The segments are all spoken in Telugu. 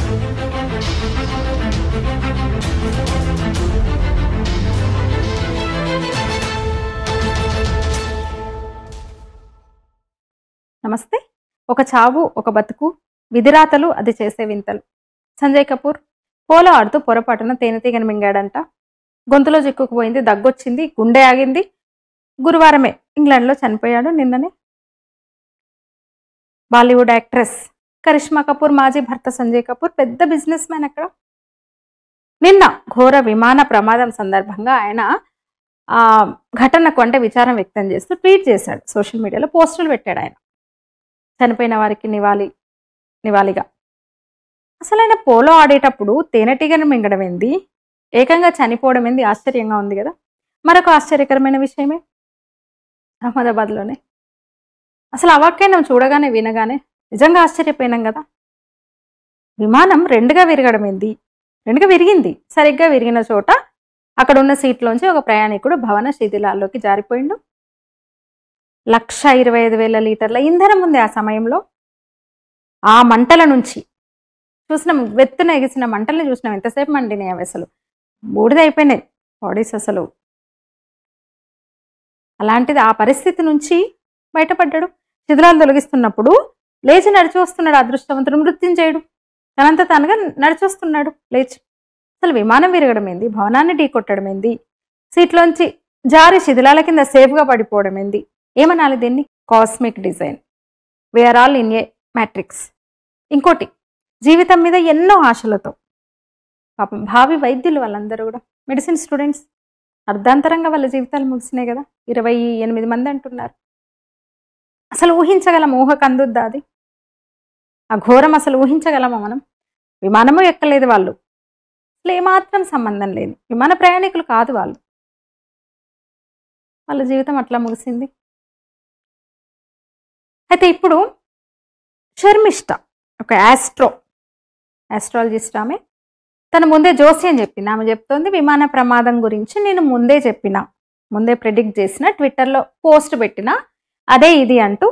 నమస్తే. ఒక చావు ఒక బతుకు, విధిరాతలు అది చేసే వింతలు. సంజయ్ కపూర్ పోలో ఆడుతూ పొరపాటున తేనెటీగను మింగాడంట. గొంతులో చిక్కుకుపోయింది, దగ్గొచ్చింది, గుండె ఆగింది. గురువారమే ఇంగ్లాండ్లో చనిపోయాడు నిన్ననే. బాలీవుడ్ యాక్ట్రెస్ కరిష్మా కపూర్ మాజీ భర్త సంజయ్ కపూర్ పెద్ద బిజినెస్ మ్యాన్ అక్కడ. నిన్న ఘోర విమాన ప్రమాదం సందర్భంగా ఆయన ఘటనకు అంటే విచారం వ్యక్తం చేస్తూ ట్వీట్ చేశాడు. సోషల్ మీడియాలో పోస్టులు పెట్టాడు ఆయన, చనిపోయిన వారికి నివాళిగా. అసలు ఆయన పోలో ఆడేటప్పుడు తేనెటీగను మింగడం ఏంది, ఏకంగా చనిపోవడం ఏంది, ఆశ్చర్యంగా ఉంది కదా. మరొక ఆశ్చర్యకరమైన విషయమే అహ్మదాబాద్లోనే. అసలు అవాక్కైనా చూడగానే వినగానే నిజంగా ఆశ్చర్యపోయినాం కదా. విమానం రెండుగా విరగడం ఏంది, రెండుగా విరిగింది. సరిగ్గా విరిగిన చోట అక్కడ ఉన్న సీట్లోంచి ఒక ప్రయాణికుడు భవన శిథిలాల్లోకి జారిపోయిండు. 1,25,000 లీటర్ల ఇంధనం ఉంది ఆ సమయంలో. ఆ మంటల నుంచి చూసినాం, వెత్తున ఎగిసిన మంటల్ని చూసినాం. ఎంతసేపు మండినాయి అవి, అసలు బూడిదైపోయినాయి బాడీస్ అసలు. అలాంటిది ఆ పరిస్థితి నుంచి బయటపడ్డాడు. శిథిలాలు తొలగిస్తున్నప్పుడు లేచి నడిచి వస్తున్నాడు అదృష్టవంతుడు. మృత్యుంజయుడు తనంత తానుగా నడిచి వస్తున్నాడు లేచి. అసలు విమానం విరగడం ఏంది, భవనాన్ని ఢీకొట్టడం ఏంది, సీట్లోంచి జారి శిథిలాల కింద సేఫ్గా పడిపోవడం ఏంది, ఏమనాలి దీన్ని? Cosmic design. We are all in a matrix. ఇంకోటి, జీవితం మీద ఎన్నో ఆశలతో పాపం భావి వైద్యులు వాళ్ళందరూ కూడా మెడిసిన్ స్టూడెంట్స్ అర్ధాంతరంగా వాళ్ళ జీవితాలు ముగిసినాయి కదా. 28 మంది అంటున్నారు. అసలు ఊహించగలమా? ఊహకు అందుద్దా అది? ఆ ఘోరం అసలు ఊహించగలమా మనం? విమానము ఎక్కలేదు వాళ్ళు, అసలు ఏమాత్రం సంబంధం లేదు, విమాన ప్రయాణికులు కాదు వాళ్ళు. వాళ్ళ జీవితం అట్లా ముగిసింది. అయితే ఇప్పుడు శర్మిష్ట ఒక ఆస్ట్రాలజిస్ట్, ఆమె తను ముందే జోస్యం చెప్పింది. ఆమె చెప్తోంది విమాన ప్రమాదం గురించి నేను ముందే ప్రెడిక్ట్ చేసిన, ట్విట్టర్లో పోస్ట్ పెట్టిన అదే ఇది అంటూ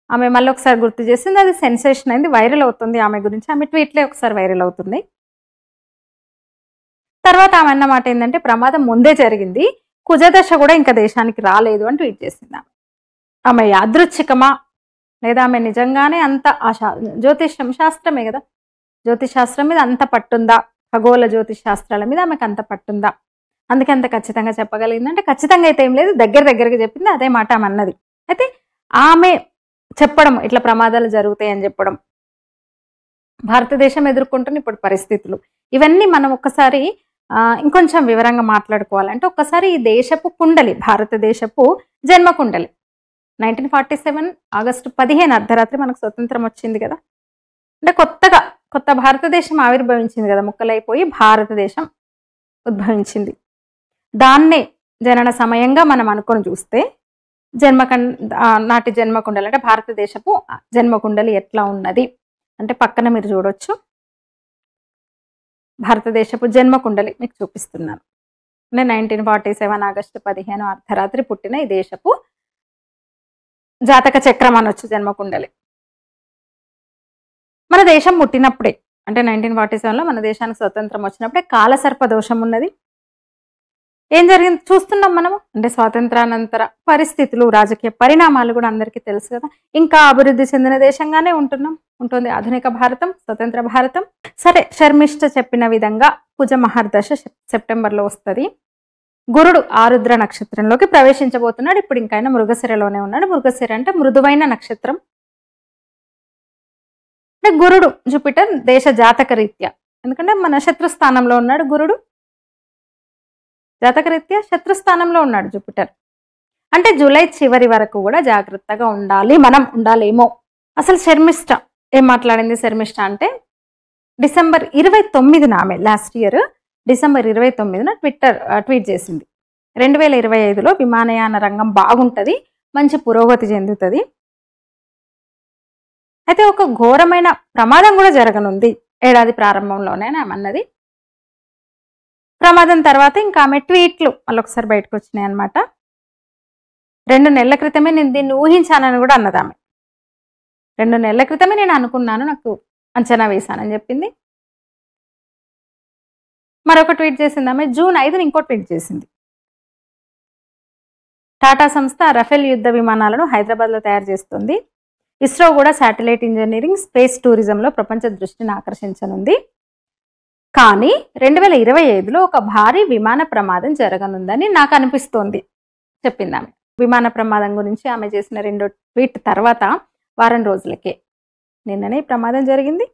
ఆమె మళ్ళీ ఒకసారి గుర్తు చేసింది. అది సెన్సేషన్ అయింది, వైరల్ అవుతుంది ఆమె గురించి. ఆమె ట్వీట్లే ఒకసారి వైరల్ అవుతుంది. తర్వాత ఆమె అన్నమాట ఏంటంటే ప్రమాదం ముందే జరిగింది, కుజదశ కూడా ఇంకా దేశానికి రాలేదు అని ట్వీట్ చేసింది. ఆమె యాదృచ్ఛికమా లేదా ఆమె నిజంగానే అంత జ్యోతిష్యం శాస్త్రమే కదా, జ్యోతిషాస్త్రం మీద అంత పట్టుందా, ఖగోళ జ్యోతిష్ శాస్త్రాల మీద ఆమెకు అంత పట్టుందా, అందుకే అంత ఖచ్చితంగా చెప్పగలిగిందంటే ఖచ్చితంగా అయితే ఏం లేదు, దగ్గరగా చెప్పింది, అదే మాట ఆమె అన్నది. అయితే ఆమె చెప్పడం ఇట్లా ప్రమాదాలు జరుగుతాయని చెప్పడం, భారతదేశం ఎదుర్కొంటున్న ఇప్పుడు పరిస్థితులు, ఇవన్నీ మనం ఒక్కసారి ఇంకొంచెం వివరంగా మాట్లాడుకోవాలంటే ఒక్కసారి ఈ దేశపు కుండలి, భారతదేశపు జన్మ కుండలి. 1947 ఆగస్టు 15 అర్ధరాత్రి మనకు స్వతంత్రం వచ్చింది కదా. అంటే కొత్త భారతదేశం ఆవిర్భవించింది కదా, ముక్కలైపోయి భారతదేశం ఉద్భవించింది. దాన్నే జనన సమయంగా మనం అనుకొని చూస్తే నాటి జన్మకుండలి అంటే భారతదేశపు జన్మకుండలి ఎట్లా ఉన్నది అంటే పక్కన మీరు చూడొచ్చు. భారతదేశపు జన్మకుండలి మీకు చూపిస్తున్నాను. అంటే 1947 ఆగస్టు 15 అర్ధరాత్రి పుట్టిన ఈ దేశపు జాతక చక్రం అనొచ్చు జన్మకుండలి. మన దేశం పుట్టినప్పుడే అంటే 1947లో మన దేశానికి స్వతంత్రం వచ్చినప్పుడే కాలసర్ప దోషం ఉన్నది. ఏం జరిగింది చూస్తున్నాం మనము. అంటే స్వాతంత్రానంతర పరిస్థితులు, రాజకీయ పరిణామాలు కూడా అందరికీ తెలుసు కదా. ఇంకా అభివృద్ధి చెందిన దేశంగానే ఉంటుంది ఆధునిక భారతం, స్వతంత్ర భారతం. సరే, శర్మిష్ట చెప్పిన విధంగా కుజ మహర్దశ సెప్టెంబర్లో వస్తుంది. గురుడు ఆరుద్ర నక్షత్రంలోకి ప్రవేశించబోతున్నాడు. ఇప్పుడు ఇంకా ఆయన మృగశిరలోనే ఉన్నాడు. మృగశిర అంటే మృదువైన నక్షత్రం. అంటే గురుడు జూపిటర్ దేశ జాతక రీత్యా, ఎందుకంటే మన శత్రుస్థానంలో ఉన్నాడు గురుడు, జాతకరీత్యా శత్రుస్థానంలో ఉన్నాడు జూపిటర్. అంటే జూలై చివరి వరకు కూడా జాగ్రత్తగా ఉండాలేమో. అసలు శర్మిష్ట ఏం మాట్లాడింది? శర్మిష్ట అంటే డిసెంబర్ 29న ఆమె లాస్ట్ ఇయర్ డిసెంబర్ 29న ట్వీట్ చేసింది. 2025లో విమానయాన రంగం బాగుంటుంది, మంచి పురోగతి చెందుతుంది. అయితే ఒక ఘోరమైన ప్రమాదం కూడా జరగనుంది ఏడాది ప్రారంభంలోనే ఆమె అన్నది. ప్రమాదం తర్వాత ఇంకా ఆమె ట్వీట్లు మళ్ళొకసారి బయటకు వచ్చినాయి అనమాట. 2 నెలల క్రితమే నేను దీన్ని ఊహించానని కూడా అన్నది ఆమె. 2 నెలల క్రితమే నేను అనుకున్నాను, నాకు అంచనా వేశానని చెప్పింది. మరొక ట్వీట్ చేసింది ఆమె. జూన్ 5న ఇంకో ట్వీట్ చేసింది. టాటా సంస్థ రఫేల్ యుద్ధ విమానాలను హైదరాబాద్లో తయారు చేస్తుంది. ఇస్రో కూడా శాటిలైట్ ఇంజనీరింగ్, స్పేస్ టూరిజంలో ప్రపంచ దృష్టిని ఆకర్షించనుంది. కానీ 2025లో ఒక భారీ విమాన ప్రమాదం జరగనుందని నాకు అనిపిస్తోంది చెప్పింది ఆమె. విమాన ప్రమాదం గురించి ఆమె చేసిన 2 ట్వీట్ తర్వాత వారం రోజులకే నిన్ననే ప్రమాదం జరిగింది.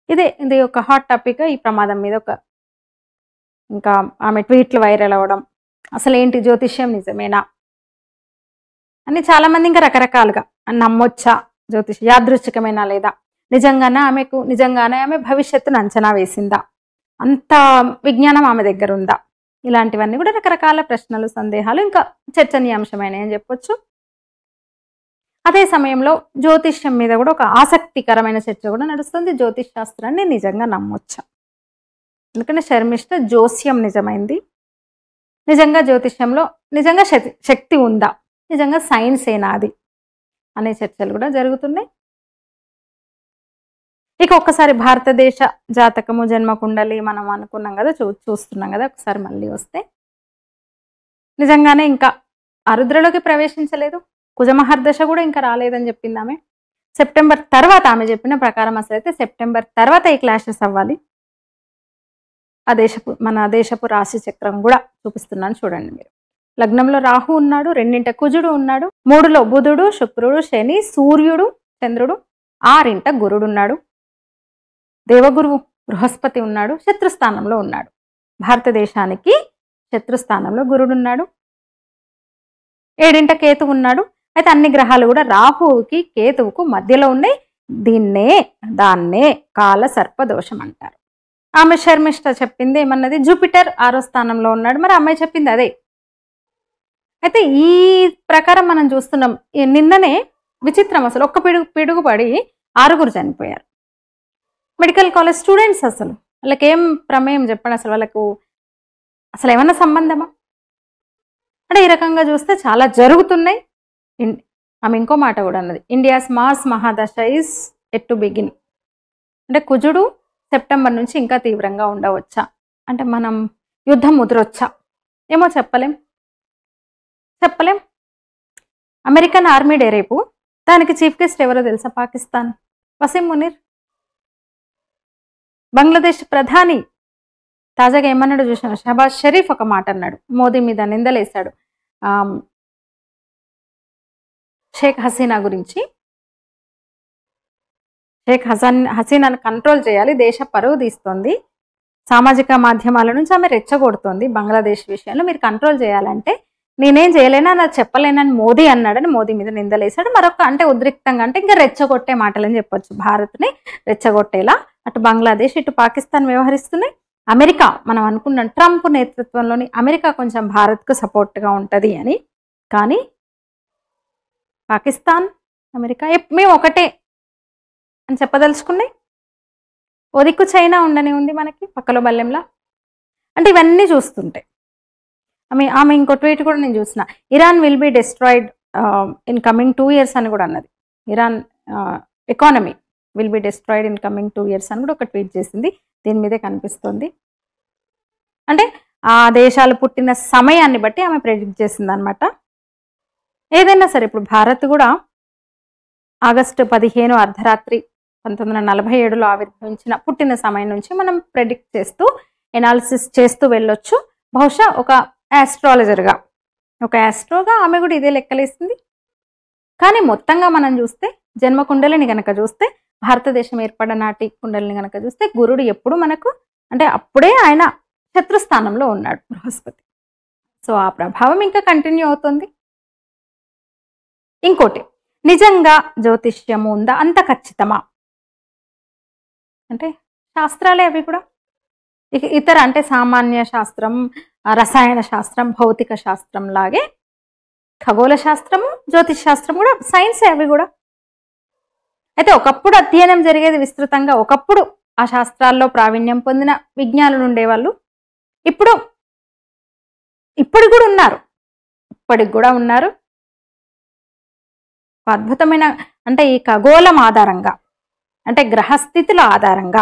ఇది ఒక హాట్ టాపిక్. ఈ ప్రమాదం మీద ఇంకా ఆమె ట్వీట్లు వైరల్ అవ్వడం, అసలు ఏంటి జ్యోతిష్యం నిజమేనా అని చాలామంది ఇంకా రకరకాలుగా నమ్మొచ్చా, జ్యోతిష్యం యాదృచ్ఛికమేనా లేదా, నిజంగానే ఆమె భవిష్యత్తును అంచనా వేసిందా, అంత విజ్ఞానం ఆమె దగ్గర ఉందా, ఇలాంటివన్నీ కూడా రకరకాల ప్రశ్నలు, సందేహాలు ఇంకా చర్చనీయాంశమైన అని చెప్పొచ్చు. అదే సమయంలో జ్యోతిష్యం మీద కూడా ఒక ఆసక్తికరమైన చర్చ కూడా నడుస్తుంది. జ్యోతిష్ శాస్త్రాన్ని నిజంగా నమ్మొచ్చా, ఎందుకంటే శర్మిష్ఠ జోస్యం నిజమైంది, నిజంగా జ్యోతిష్యంలో నిజంగా శక్తి ఉందా, నిజంగా సైన్స్ ఏనాది అనే చర్చలు కూడా జరుగుతున్నాయి. ఇక ఒక్కసారి భారతదేశ జాతకము, జన్మకుండలి మనం అనుకున్నాం కదా, చూస్తున్నాం కదా, ఒకసారి మళ్ళీ వస్తే నిజంగానే ఇంకా ఆరుద్రలోకి ప్రవేశించలేదు, కుజమహర్దశ కూడా ఇంకా రాలేదని చెప్పింది ఆమె. సెప్టెంబర్ తర్వాత ఆమె చెప్పిన ప్రకారం అసలు అయితే సెప్టెంబర్ తర్వాత ఈ క్లాషెస్ అవ్వాలి. మన దేశపు రాశి చక్రం కూడా చూపిస్తున్నాను చూడండి మీరు. లగ్నంలో రాహు ఉన్నాడు, 2ంట కుజుడు ఉన్నాడు, 3లో బుధుడు, శుక్రుడు, శని, సూర్యుడు, చంద్రుడు, 6ంట గురుడు ఉన్నాడు, దేవగురువు బృహస్పతి ఉన్నాడు, శత్రుస్థానంలో ఉన్నాడు. భారతదేశానికి శత్రుస్థానంలో గురుడు ఉన్నాడు, 7ంట కేతు ఉన్నాడు. అయితే అన్ని గ్రహాలు కూడా రాహువుకి కేతువుకు మధ్యలో ఉన్నాయి. దాన్నే కాల సర్పదోషం అంటారు. ఆమె శర్మిష్ఠ చెప్పింది ఏమన్నది, జూపిటర్ 6వ స్థానంలో ఉన్నాడు. మరి అమ్మాయి చెప్పింది అదే. అయితే ఈ ప్రకారం మనం చూస్తున్నాం. నిన్ననే విచిత్రం, అసలు ఒక్క పిడుగుపడి 6గురు చనిపోయారు. Medical college students. అసలు వాళ్ళకి ఏం ప్రమేయం చెప్పండి, అసలు వాళ్ళకు అసలు ఏమన్నా సంబంధమా అంటే ఈ రకంగా చూస్తే చాలా జరుగుతున్నాయి. ఆమె ఇంకో మాట కూడా అన్నది, ఇండియాస్ మార్స్ మహాదశ ఈజ్ ఎట్ టు బిగిన్. అంటే కుజుడు సెప్టెంబర్ నుంచి ఇంకా తీవ్రంగా ఉండవచ్చా, అంటే మనం యుద్ధం ముదిరొచ్చా ఏమో చెప్పలేం. అమెరికన్ ఆర్మీ డే రేపు. దానికి చీఫ్ గెస్ట్ ఎవరో తెలుసా? పాకిస్తాన్ వసీం మునీర్. బంగ్లాదేశ్ ప్రధాని తాజాగా ఏమన్నాడు చూసాను, షహబాజ్ షరీఫ్ ఒక మాట అన్నాడు, మోదీ మీద నిందలేశాడు షేక్ హసీనా గురించి. షేక్ హసీనాను కంట్రోల్ చేయాలి, దేశ పరువు తీస్తుంది, సామాజిక మాధ్యమాల నుంచి ఆమె రెచ్చగొడుతోంది, బంగ్లాదేశ్ విషయంలో మీరు కంట్రోల్ చేయాలంటే నేనేం చేయలేనా, నాకు చెప్పలేనని మోదీ అన్నాడని మోదీ మీద నిందలేశాడు. మరొక అంటే ఉద్రిక్తంగా అంటే ఇంకా రెచ్చగొట్టే మాటలని చెప్పొచ్చు, భారత్ని రెచ్చగొట్టేలా అటు బంగ్లాదేశ్ ఇటు పాకిస్తాన్ వ్యవహరిస్తున్నాయి. అమెరికా మనం అనుకున్నాం ట్రంప్ నేతృత్వంలోని అమెరికా కొంచెం భారత్కు సపోర్ట్గా ఉంటుంది అని, కానీ పాకిస్తాన్ అమెరికా మేము ఒకటే అని చెప్పదలుచుకున్నాయి. ఓ దిక్కు చైనా ఉండనే ఉంది మనకి పక్కలో బల్లెంలా. అంటే ఇవన్నీ చూస్తుంటే ఆమె ఇంకో ట్వీట్ కూడా నేను చూసిన, Iran will be destroyed in coming 2 years అని కూడా అన్నది. Iran economy will be destroyed in coming 2 years అని కూడా ఒక ట్వీట్ చేసింది. దీని మీదే కనిపిస్తుంది. అంటే ఆ దేశాలు పుట్టిన సమయాన్ని బట్టి ఆమె ప్రెడిక్ట్ చేసింది అనమాట. ఏదైనా సరే ఇప్పుడు భారత్ కూడా ఆగస్టు 15 అర్ధరాత్రి 1947లో ఆవిర్భవించిన పుట్టిన సమయం నుంచి మనం ప్రెడిక్ట్ చేస్తూ ఎనాలిసిస్ చేస్తూ వెళ్ళొచ్చు. బహుశా ఒక ఆస్ట్రాలజర్గా ఒక ఆస్ట్రోగా ఆమె కూడా ఇదే లెక్కలేసింది. కానీ మొత్తంగా మనం చూస్తే జన్మ కుండలిని కనుక చూస్తే భారతదేశం ఏర్పడిన నాటి కుండలిని కనుక చూస్తే గురుడు ఎప్పుడు మనకు అంటే అప్పుడే ఆయన శత్రుస్థానంలో ఉన్నాడు బృహస్పతి. సో ఆ ప్రభావం ఇంకా కంటిన్యూ అవుతుంది. ఇంకోటి, నిజంగా జ్యోతిష్యము ఉందా, అంత ఖచ్చితమా అంటే శాస్త్రాలే అవి కూడా. ఇతర అంటే సామాన్య శాస్త్రం, రసాయన శాస్త్రం, భౌతిక శాస్త్రం లాగే ఖగోళ శాస్త్రము, జ్యోతిష్ శాస్త్రం కూడా సైన్సే అవి కూడా. అయితే ఒకప్పుడు అధ్యయనం జరిగేది విస్తృతంగా, ఒకప్పుడు ఆ శాస్త్రాల్లో ప్రావీణ్యం పొందిన విజ్ఞానులు ఉండేవాళ్ళు. ఇప్పటికి కూడా ఉన్నారు. అద్భుతమైన అంటే ఈ ఖగోళం ఆధారంగా అంటే గ్రహస్థితుల ఆధారంగా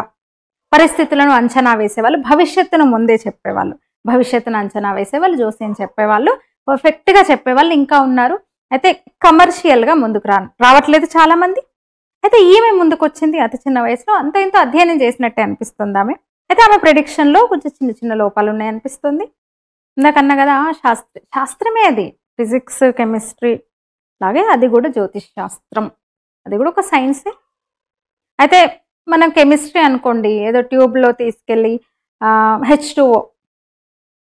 పరిస్థితులను అంచనా వేసేవాళ్ళు, భవిష్యత్తును ముందే చెప్పేవాళ్ళు, భవిష్యత్తును అంచనా వేసేవాళ్ళు, జోస్యం చెప్పేవాళ్ళు, పర్ఫెక్ట్గా చెప్పేవాళ్ళు ఇంకా ఉన్నారు. అయితే కమర్షియల్గా ముందుకు రావట్లేదు చాలా మంది. అయితే ఈమె ముందుకు వచ్చింది అతి చిన్న వయసులో, అంత ఇంత అధ్యయనం చేసినట్టే అనిపిస్తుంది ఆమె. అయితే ఆమె ప్రెడిక్షన్లో కొంచెం చిన్న చిన్న లోపాలు ఉన్నాయి అనిపిస్తుంది. ఇందాకన్నా కదా శాస్త్రమే అది, ఫిజిక్స్ కెమిస్ట్రీ లాగే అది కూడా జ్యోతిష్ శాస్త్రం, అది కూడా ఒక సైన్సే. అయితే మనం కెమిస్ట్రీ అనుకోండి, ఏదో ట్యూబ్లో తీసుకెళ్ళి H2O,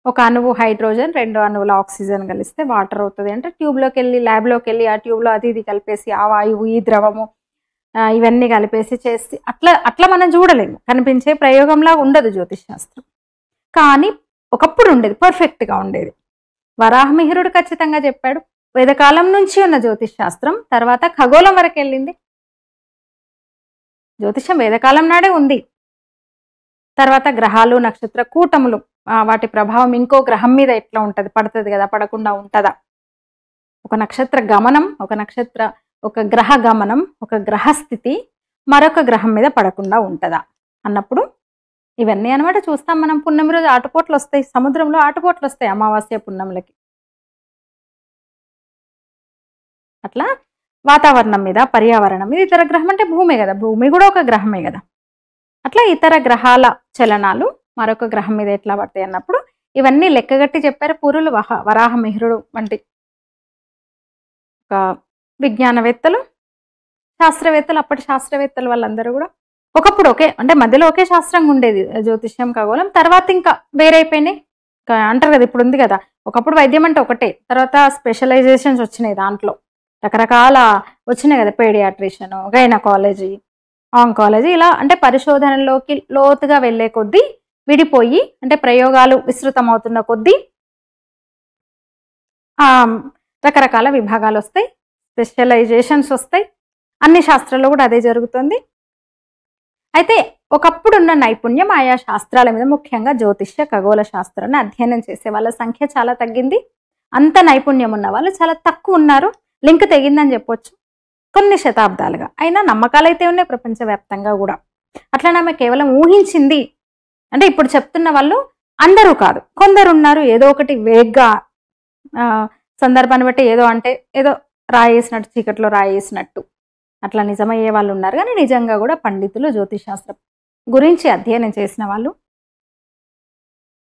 ఒక అణువు హైడ్రోజన్, 2 అణువుల ఆక్సిజన్ కలిస్తే వాటర్ అవుతుంది అంటే ట్యూబ్లోకి వెళ్ళి ల్యాబ్లోకి వెళ్ళి ఆ ట్యూబ్లో అది ఇది కలిపేసి ఆ వాయువు ఈ ద్రవము ఇవన్నీ కలిపేసి చేసి అట్లా మనం చూడలేము, కనిపించే ప్రయోగంలా ఉండదు జ్యోతిష్ శాస్త్రం. కానీ ఒకప్పుడు ఉండేది, పర్ఫెక్ట్గా ఉండేది. వరాహమిహిరుడు ఖచ్చితంగా చెప్పాడు. వేదకాలం నుంచి ఉన్న జ్యోతిష్ శాస్త్రం తర్వాత ఖగోళం వరకు వెళ్ళింది. జ్యోతిషం వేదకాలం నాడే ఉంది. తర్వాత గ్రహాలు నక్షత్ర కూటములు, వాటి ప్రభావం ఇంకో గ్రహం మీద ఎట్లా ఉంటుంది, పడుతుంది కదా, పడకుండా ఉంటుందా, ఒక నక్షత్ర గమనం, ఒక గ్రహ గమనం, ఒక గ్రహస్థితి మరొక గ్రహం మీద పడకుండా ఉంటుందా అన్నప్పుడు ఇవన్నీ అనమాట చూస్తాం మనం. పున్నమి రోజు ఆటుపోట్లు వస్తాయి, సముద్రంలో ఆటుపోట్లు వస్తాయి అమావాస్య పున్నములకి. అట్లా వాతావరణం మీద, పర్యావరణం మీద, ఇతర గ్రహం అంటే భూమి కదా, భూమి కూడా ఒక గ్రహమే కదా, అట్లా ఇతర గ్రహాల చలనాలు మరొక గ్రహం మీద ఎట్లా పడతాయి అన్నప్పుడు ఇవన్నీ లెక్కగట్టి చెప్పారు పూర్వులు. వరాహమిహిరుడు వంటి ఒక విజ్ఞానవేత్తలు, శాస్త్రవేత్తలు, అప్పటి శాస్త్రవేత్తలు వాళ్ళందరూ కూడా ఒకప్పుడు ఒకే అంటే మధ్యలో ఒకే శాస్త్రంగా ఉండేది జ్యోతిష్యం ఖగోళం. తర్వాత ఇంకా వేరైపోయినాయి అంటారు కదా, ఇప్పుడు ఉంది కదా. ఒకప్పుడు వైద్యం అంటే ఒకటే, తర్వాత స్పెషలైజేషన్స్ వచ్చినాయి, దాంట్లో రకరకాల వచ్చినాయి కదా, పేడియాట్రిషియన్, గైనకాలజీ, ఆంకాలజీ, ఇలా అంటే పరిశోధనలోకి లోతుగా వెళ్ళే కొద్దీ విడిపోయి, అంటే ప్రయోగాలు విస్తృతమవుతున్న కొద్దీ రకరకాల విభాగాలు వస్తాయి, స్పెషలైజేషన్స్ వస్తాయి. అన్ని శాస్త్రాల్లో కూడా అదే జరుగుతుంది. అయితే ఒకప్పుడున్న నైపుణ్యం ఆయా శాస్త్రాల మీద, ముఖ్యంగా జ్యోతిష్య ఖగోళ శాస్త్రాన్ని అధ్యయనం చేసే వాళ్ళ సంఖ్య చాలా తగ్గింది. అంత నైపుణ్యం ఉన్న వాళ్ళు చాలా తక్కువ ఉన్నారు. లింక్ తెగిందని చెప్పొచ్చు కొన్ని శతాబ్దాలుగా. అయినా నమ్మకాలు అయితే ఉన్నాయి ప్రపంచవ్యాప్తంగా కూడా. అట్లా ఆమె కేవలం ఊహించింది అంటే ఇప్పుడు చెప్తున్న వాళ్ళు అందరూ కాదు, కొందరు ఉన్నారు. ఏదో ఒకటి వేగ్గా సందర్భాన్ని బట్టి ఏదో అంటే ఏదో రాయేసినట్టు, చీకట్లో రాయేసినట్టు అట్లా నిజమయ్యే వాళ్ళు ఉన్నారు. కానీ నిజంగా కూడా పండితులు, జ్యోతిష్ శాస్త్రం గురించి అధ్యయనం చేసిన వాళ్ళు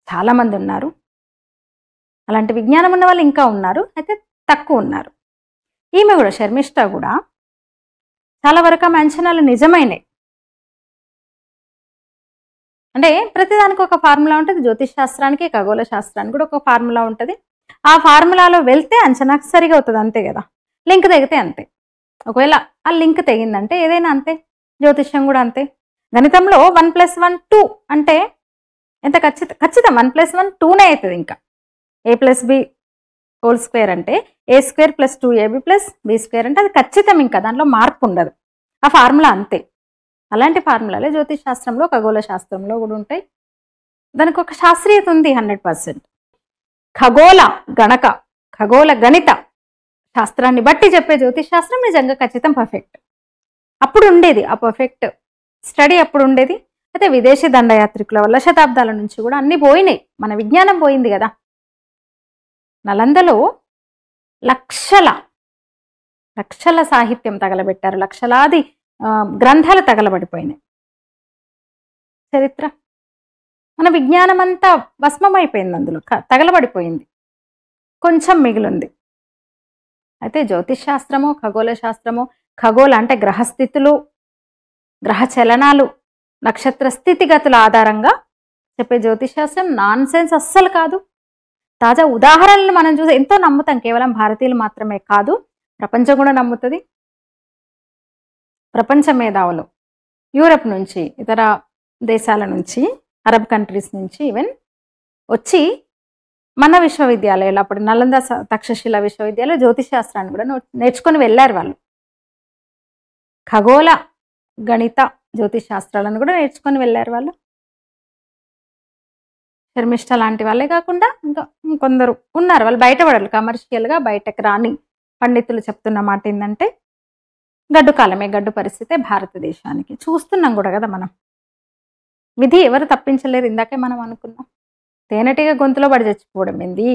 చాలామంది ఉన్నారు. అలాంటి విజ్ఞానం ఉన్న వాళ్ళు ఇంకా ఉన్నారు, అయితే తక్కువ ఉన్నారు. ఈమె కూడా, శర్మిష్ఠ కూడా చాలా వరకు ఆమె అంచనాలు నిజమైనవి. అంటే ప్రతిదానికి ఒక ఫార్ములా ఉంటుంది. జ్యోతిష్ శాస్త్రానికి, ఖగోళ శాస్త్రానికి కూడా ఒక ఫార్ములా ఉంటుంది. ఆ ఫార్ములాలో వెళ్తే అంచనాకు సరిగా అవుతుంది, అంతే కదా. లింక్ తెగితే అంతే. ఒకవేళ ఆ లింక్ తెగిందంటే ఏదైనా అంతే, జ్యోతిష్యం కూడా అంతే. గణితంలో 1+1 2 అంటే ఎంత ఖచ్చితం 1+1 2నే అవుతుంది. ఇంకా a+b² అంటే a² + 2ab + b² అంటే అది ఖచ్చితం, ఇంకా దాంట్లో మార్పు ఉండదు. ఆ ఫార్ములా అంతే. అలాంటి ఫార్ములాలే జ్యోతిష్ శాస్త్రంలో, ఖగోళ శాస్త్రంలో కూడా ఉంటాయి. దానికి ఒక శాస్త్రీయత ఉంది 100%. ఖగోళ గణిత శాస్త్రాన్ని బట్టి చెప్పే జ్యోతిష్ శాస్త్రం నిజంగా ఖచ్చితం, పర్ఫెక్ట్. అప్పుడు ఉండేది ఆ పర్ఫెక్ట్ స్టడీ, అప్పుడు ఉండేది. అయితే విదేశీ దండయాత్రికుల వల్ల శతాబ్దాల నుంచి కూడా అన్ని పోయినాయి, మన విజ్ఞానం పోయింది కదా. నలందలో లక్షల సాహిత్యం తగలబెట్టారు, లక్షలాది గ్రంథాలు తగలబడిపోయినాయి. చరిత్ర, మన విజ్ఞానం అంతా భస్మమైపోయింది, అందులో తగలబడిపోయింది, కొంచెం మిగిలింది. అయితే జ్యోతిష్ శాస్త్రము, ఖగోళ శాస్త్రము, ఖగోళ అంటే గ్రహస్థితులు, గ్రహ చలనాలు, నక్షత్ర స్థితిగతుల ఆధారంగా చెప్పే జ్యోతిష్ శాస్త్రం నాన్ సెన్స్ అస్సలు కాదు. తాజా ఉదాహరణలు మనం చూసి ఎంతో నమ్ముతాం. కేవలం భారతీయులు మాత్రమే కాదు, ప్రపంచం కూడా నమ్ముతుంది. ప్రపంచ మేధావులు యూరప్ నుంచి, ఇతర దేశాల నుంచి, అరబ్ కంట్రీస్ నుంచి ఈవెన్ వచ్చి మన విశ్వవిద్యాలయాలు, అప్పుడు నలంద తక్షశిల విశ్వవిద్యాలయం జ్యోతిష్ శాస్త్రాన్ని కూడా నేర్చుకొని వెళ్ళారు వాళ్ళు. ఖగోళ గణిత జ్యోతిష్ శాస్త్రాలను కూడా నేర్చుకొని వెళ్ళారు వాళ్ళు. శర్మిష్ఠ లాంటి వాళ్ళే కాకుండా ఇంకా కొందరు ఉన్నారు, వాళ్ళు బయటపడాలి. కమర్షియల్గా బయటకు రాని పండితులు చెప్తున్న మాట ఏంటంటే గడ్డు కాలమే, గడ్డు పరిస్థితే భారతదేశానికి. చూస్తున్నాం కూడా కదా మనం. విధి ఎవరు తప్పించలేరు. ఇందాకే మనం అనుకున్నాం. తేనెటీగ గొంతులో పడి చచ్చిపోవడం ఏంది,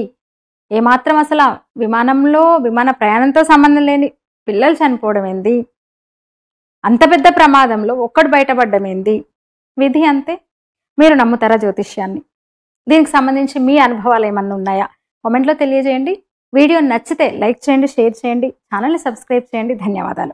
ఏమాత్రం అసలు విమాన ప్రయాణంతో సంబంధం లేని పిల్లలు చనిపోవడం ఏంది, అంత పెద్ద ప్రమాదంలో ఒక్కడు బయటపడ్డం ఏంది, విధి అంతే. మీరు నమ్ముతారా జ్యోతిష్యాన్ని? దీనికి సంబంధించి మీ అనుభవాలు ఏమన్నా ఉన్నాయా? కామెంట్లో తెలియజేయండి. వీడియో నచ్చితే లైక్ చేయండి, షేర్ చేయండి, ఛానల్ని సబ్స్క్రైబ్ చేయండి. ధన్యవాదాలు.